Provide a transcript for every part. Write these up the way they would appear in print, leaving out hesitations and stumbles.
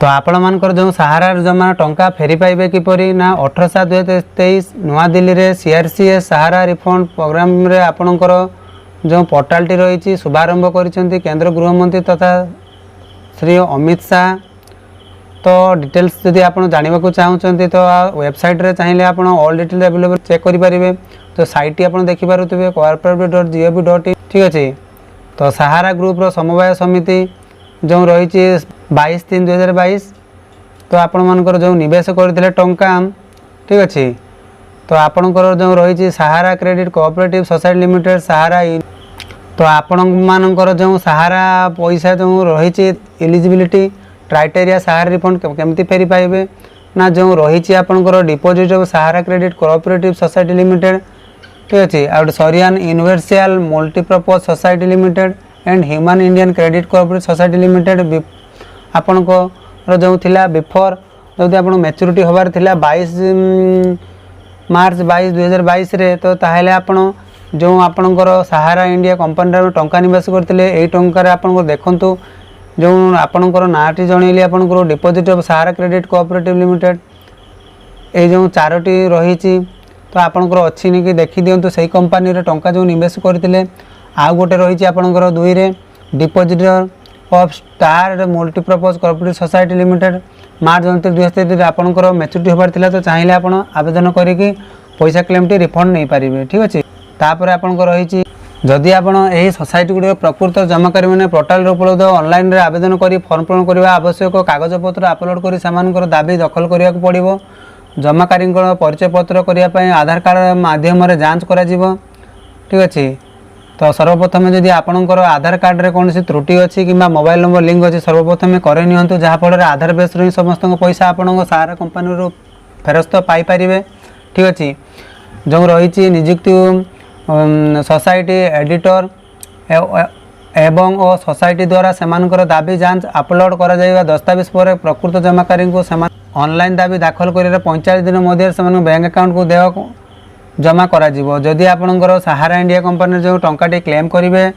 तो आपण मानकर जो सहारा जमा टंका फेरी पाइबे किपरि ना 18/7/2023 नवा दिल्ली रे सीआरसीएस सहारा रिफंड प्रोग्राम रे आपणकर जो पोर्टालटी रही शुभारंभ करिसेंती केंद्र गृहमंत्री तथा श्री अमित शाह। तो डिटेल्स जदि आप जानवा को चाहते तो वेबसाइट रे चाहिए आप ऑल डिटेल अवेलेबल चेक करेंगे। तो साइट आप देखिपे cooperative.gov.in ठीक अच्छे। तो सहारा ग्रुप रो समवाय समिति जो रही 22/3/2022 तो आपण मानकर जो निवेश करते टंका ठीक अच्छे। तो आपणकर जो रही सहारा क्रेडिट कोऑपरेटिव सोसाइटी लिमिटेड सहारा तो आपण मानकर जो सहारा पैसा जो रही एलिजिबिलिटी क्राइटेरिया सहारा रिफंड केमती फेरी पाइबे ना जो रही आपणकर deposit of Sahara credit cooperative society limited ठीक अच्छे। आउट सरियान universal multipurpose society limited and human Indian credit cooperative society limited आपणकर जो थिला बिफोर जदि आप मैच्योरिटी होबार थिला 22 मार्च 22/2022 रे तो ताहेले आपण जो आपणकर सहारा इंडिया कंपनी टंका निवेश करते यही टंकार आपन देखंतु जो आपणकर नाटी जनइली आपणकर deposit of Sahara credit cooperative limited ये जो चारोटी रही तो आपणकर अच्छी नहीं कि देखी दिंतु से कंपनी रे टंका जो निवेश करते आउ गोटे रही आपणकर 2 रे deposit of star multipurpose cooperative society limited March 29/2023 आपणकर मैच्योरिटी होबार थिला तो चाहिए आप आवेदन करिकी पैसा क्लेम टी रिफंड नहीं पारिबे ठीक अच्छे। तापर आपणकर रही जदि आप सोसाइटी गुड़ प्रकृत जमाकारी मैंने पोर्टाल उपलब्ध ऑनलाइन रे आवेदन करी फॉर्म पूरण करने आवश्यक कागजपत्र अपलोड कर सेमानकर दाबी दखल करने को पड़ो। जमाकारी परिचय पत्र करने आधार कार्ड माध्यम जांच करा ठीक अच्छे। तो सर्वप्रथम जदि आपणकर आधार कार्ड रे कौन त्रुटि अच्छी कि मोबाइल नंबर लिंक अच्छी सर्वप्रथम करे नियंतु जहाँफल आधार बेस रे समस्त पैसा आपण सहारा कंपनी फेरस्त पाइपर ठीक अच्छे। जो रही निजुक्ति सोसाइटी एडिटर एवं सोसाइटी द्वारा सेमानकर दाबी जांच अपलोड करा जाइबा दस्तावेज पर प्रकृत जमाकारी को ऑनलाइन दाबी दाखल कर 45 दिन मध्य से बैंक अकाउंट को देवा जमा करा जीवो। जदि आपणकर सहारा इंडिया कंपनी जो टंकाटी क्लेम करेंगे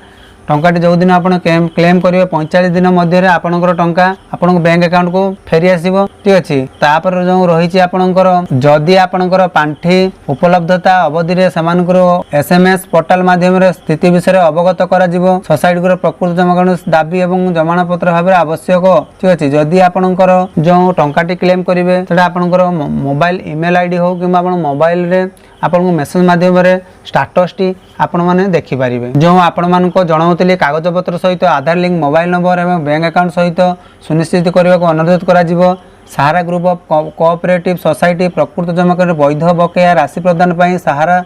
टंकाटी जो दिन आप क्लेम करेंगे 45 दिन मध्य आपणकर टंका आपण बैंक अकाउंट को फेरी आसीबो ठीक अच्छे। तापर जो रही आपणकर जदि आपणकर पांठी उपलब्धता अवधि रे सेमानकर एसएमएस पोर्टाल माध्यम रे स्थिति विषय अवगत करा जीवो। सोसाइटी को प्रकृत जमाकरण दाबी एवं जमानपत्र भाव आवश्यक ठीक अच्छे। जदि आपणकर जो टंकाटी क्लेम करेंगे सेटा आपणकर मोबाइल ईमेल आईडी हो कि मोबाइल रे आपन मेसेज माध्यम रे स्टेटस टी आपण माने देखि पारिबे। जो आपण मान को जणाउतली कागजपत्र सहित आधार लिंक मोबाइल नंबर एवं बैंक अकाउंट सहित सुनिश्चित करने को अनुरोध करा जिवो। सहारा ग्रुप ऑफ कोऑपरेटिव सोसाइटी प्रकृत जमाकारी वैध बकेया राशि प्रदान पर सहारा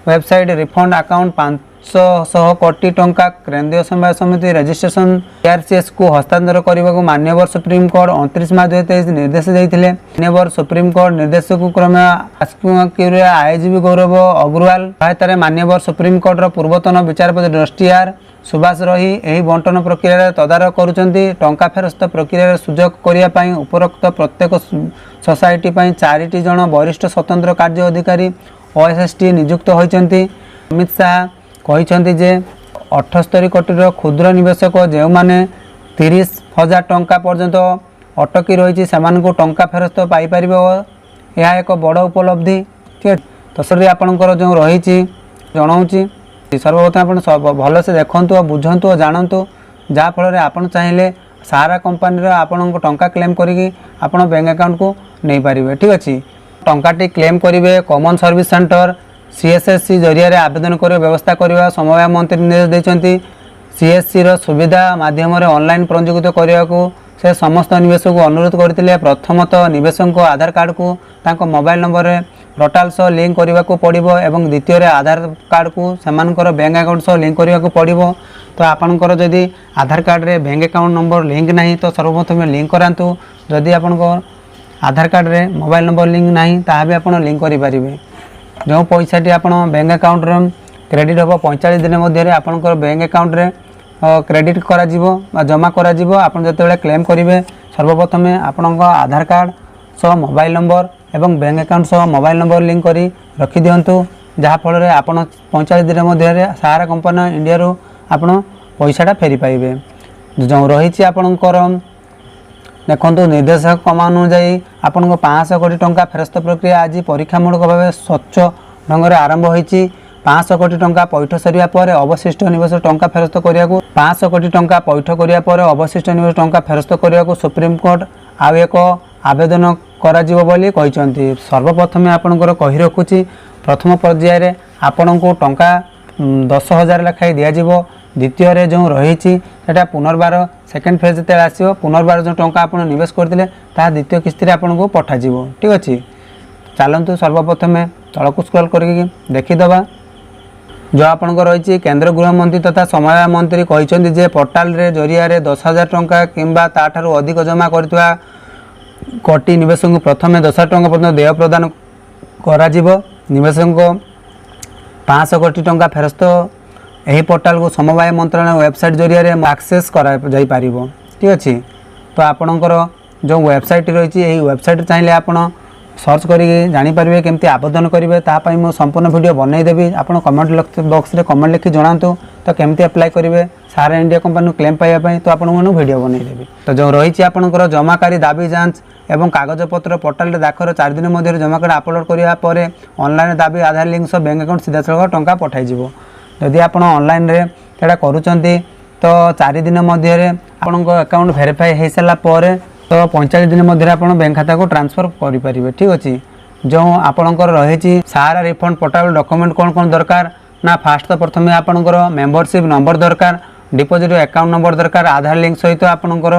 वेबसाइट रिफंड अकाउंट 500 कोटी टंका केंद्रीय समवाय समिति रजिस्ट्रेशन सीआरसीएस को हस्तांतर करने को मान्यवर सुप्रीम कोर्ट 29 मार्च 2023 निर्देश देते। मान्यवर सुप्रीम कोर्ट निर्देशक क्रमे आईजीबी गौरव अग्रवाल सहायतार मान्यवर सुप्रीम कोर्टर पूर्वतन विचारपति डस्टियार सुभाष रही यही बंटन प्रक्रिया तदारख करुचंती। टंका फेरस्त प्रक्रिया सुजोग करने उपरोक्त प्रत्येक सोसाइटी 4 जन वरिष्ठ स्वतंत्र कार्य अधिकारी ओएसएसटी नियुक्त होइचंती। अमित शाह कहते जे 78 कोटी क्षुद्र निवेशक जो माने 30,000 टंका पर्यंत अटकी रही से टंका फेरस्त पाइपर यह एक बड़ उपलब्धि ठीक है। तो सर आपणकर जो रही जनाऊँगी सर्वप्रथम आप भल से देखु और बुझंतु और जानतु जहाँफल आपड़ चाहिए सहारा कंपनी आपण टंका क्लेम करी आपण बैंक अकाउंट को नहीं पारे ठीक अच्छे। टंकाटी क्लेम करेंगे कॉमन सर्विस सेंटर सीएसएससी जरिया आवेदन कर व्यवस्था करने समवाय मंत्री निर्देश देते। सीएससी सुविधा माध्यम ऑनलाइन पंजीकृत करने को से समस्त निवेशक को अनुरोध करते। प्रथमतः निवेशक आधार कार्ड को तांको मोबाइल नंबर पोर्टाल सह लिंक करने को पड़ो एवं द्वितीय आधार कार्ड को सेमानकर बैंक अकाउंट सह लिंक करने को पड़ो। तो आपणकर जदि आधार कार्ड रे बैंक अकाउंट नंबर लिंक नहीं तो सर्वप्रथम लिंक करातु। जदि आपणकर आधार कार्ड रे मोबाइल नंबर लिंक नहीं ताहा भी आपण लिंक करें। जो पैसाटी आप बैंक अकाउंट रे क्रेडिट हम 45 दिन मध्य आपणकर बैंक अकाउंट रे क्रेडिट करा जमा करा आपन जते क्लेम करेंगे सर्वप्रथम आपण आधार कार्ड सह मोबाइल नंबर एवं बैंक अकाउंट सह मोबाइल नंबर लिंक करी रखी दिंतु जहाँफल आपन 45 दिन मध्य सहारा कंपनी इंडिया रू आपन पैसाटा फेरी पाइबे। जो रही आपणकर देखो निर्देशक अनुजाई आपन 500 कोटी टंका फेरस्त प्रक्रिया आज परीक्षामूलक भाव स्वच्छ ढंग से आरंभ होती। 500 कोटी टंका पैठ सरिया पर अवशिष्ट निवेश टंका फेरस्त करने 500 कोटी टंका पैठ करिया पर अवशिष्ट निवेश टंका फेरस्त करने सुप्रीमकोर्ट आउ एक आवेदन करी। सर्वप्रथम आपंकर कही रखुची प्रथम पर्यायर आपण को टंका 10,000 लेखाएं दिज्व। द्वितीय जो रही पुनर्बार सेकेंड फेज जो आसो पुनर्बार जो टंका आप निवेश करते द्वितीय किस्ती आपन को पठाज। ठीक अच्छे चलतु सर्वप्रथम तलक स्क्रॉल करके देखीदबा जो आपन को रही केंद्र गृहमंत्री तथा समवाय मंत्री कहते जे पोर्टाल रे जरिया 10,000 टंका किंबा ताठारू अधिक जमा करथिबा कोटी निवेशक को प्रथम 10,000 टंका पर्यंत देय प्रदान करा निवेशक को 500 कोटी टंका फेरस्त यही पोर्टाल को समवाय मंत्रालय वेबसाइट जरिया एक्सेस करा जाई पारिबो। ठीक अच्छे तो आपणकर जो वेबसाइट रही यही वेबसाइट चाहिए आपड़ सर्च करी जानीपारे केमती आवेदन करेंगे तापाई मो संपूर्ण वीडियो बनईदेवी। आप कमेंट बॉक्स रे कमेंट लिखि जनातु तो केमती अप्लाई करेंगे सारा इंडिया कंपनी क्लेम पाइबापी तो आपको वीडियो बनईदेवी। तो जो रही आपंकर जमाकारी दाबी जांच एवं कागजपत्र पोर्टाल दाखर 4 दिन मध्य जमाकारी अपलोड करापर ऑनलाइन दाबी आधार लिंक सह बैंक अकाउंट सीधा सड़क टंका पठाइब। जदि आप ऑनलाइन रे सेटा करूचंती तो 4 दिन मध्य आपन अकाउंट वेरीफाई हो सारापर तो 45 दिन मध्य आप बैंक खाता को ट्रांसफर करेंगे। ठीक अच्छे जो आपंकर रही सारा रिफंड पोर्टाल डॉक्यूमेंट कौन कौन दरकार ना फास्ट तो प्रथम आपंकर मेंबरशिप नंबर दरकार डिपोजिट अकाउंट नंबर दरकार आधार लिंक सहित आपंकर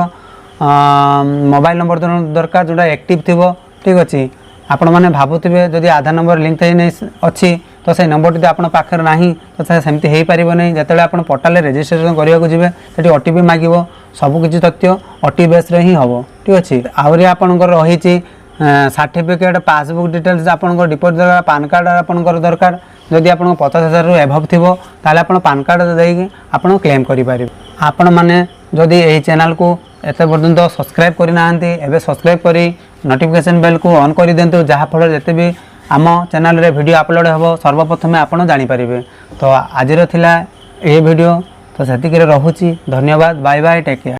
मोबाइल नंबर दरकार जोटा एक्टिव थी। ठीक अच्छे आपण मैंने भावुवे जदि आधार नंबर लिंक थी नहीं अच्छी तो से नंबर टी आपन पाखे ना तो सेमती हो पार नहीं। जिते आप पोर्टाल रेजिस्ट्रेशन करने जी से ओटीपी मांगो सबकि तथ्य ओटीपी बेस ही हम। ठीक अच्छे आहरी आपंकर रही सर्टिफिकेट पासबुक डिटेल्स आपंकर डिपोजिट दरकार पान कार्ड आपंकर दरकार जदि आप 50,000 रु एभव थी ताले आप पान कार्ड देकी आप क्लेम करेंगे। आपण मैंने जदि यही चैनल को एत पर्यंत सब्सक्राइब करना एवं सब्सक्राइब करी नोटिफिकेशन बेल को ऑन कर दिंतु जहाँफल जिते भी आम चैनल रे वीडियो अपलोड हो सर्वप्रथम आपड़ जानीपारे। तो आज थिला ये वीडियो तो सेतिक रहुची धन्यवाद बाय बाय टेक केयर।